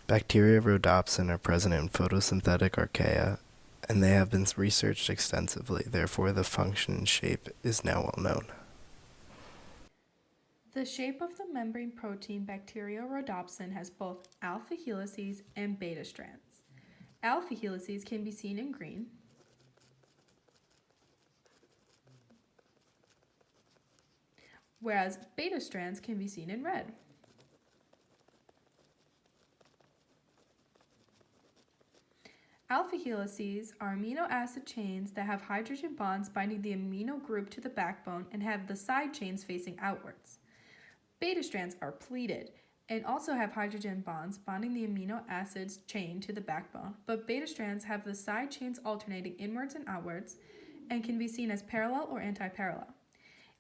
Bacteriorhodopsin are present in photosynthetic archaea, and they have been researched extensively. Therefore, the function and shape is now well known. The shape of the membrane protein Bacteriorhodopsin has both alpha helices and beta strands. Alpha helices can be seen in green, whereas beta strands can be seen in red. Alpha helices are amino acid chains that have hydrogen bonds binding the amino group to the backbone and have the side chains facing outwards. Beta strands are pleated and also have hydrogen bonds bonding the amino acids chain to the backbone, but beta strands have the side chains alternating inwards and outwards and can be seen as parallel or anti-parallel.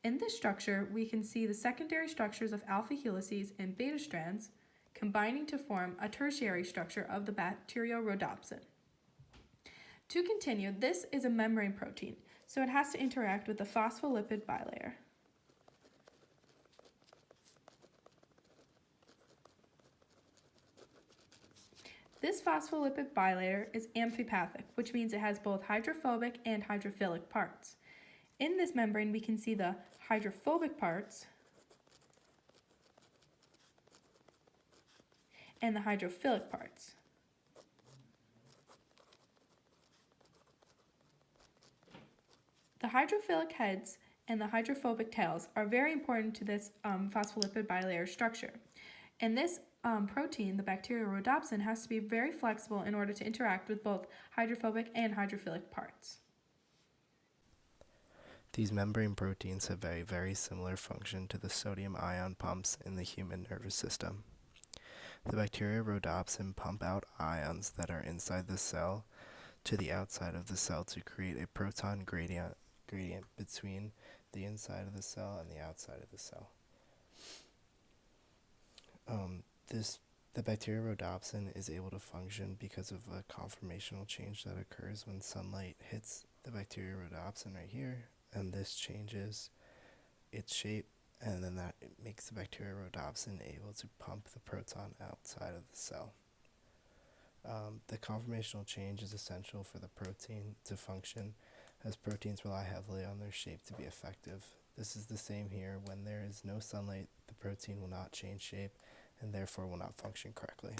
In this structure, we can see the secondary structures of alpha helices and beta strands combining to form a tertiary structure of the Bacteriorhodopsin. To continue, this is a membrane protein, so it has to interact with the phospholipid bilayer. This phospholipid bilayer is amphipathic, which means it has both hydrophobic and hydrophilic parts. In this membrane, we can see the hydrophobic parts and the hydrophilic parts. The hydrophilic heads and the hydrophobic tails are very important to this phospholipid bilayer structure. And this protein, the Bacteriorhodopsin, has to be very flexible in order to interact with both hydrophobic and hydrophilic parts. These membrane proteins have a very similar function to the sodium ion pumps in the human nervous system. The Bacteriorhodopsin pump out ions that are inside the cell to the outside of the cell to create a proton gradient between the inside of the cell and the outside of the cell. The Bacteriorhodopsin is able to function because of a conformational change that occurs when sunlight hits the Bacteriorhodopsin right here, and this changes its shape, and then that makes the Bacteriorhodopsin able to pump the proton outside of the cell. The conformational change is essential for the protein to function, as proteins rely heavily on their shape to be effective. This is the same here. When there is no sunlight, the protein will not change shape and therefore will not function correctly.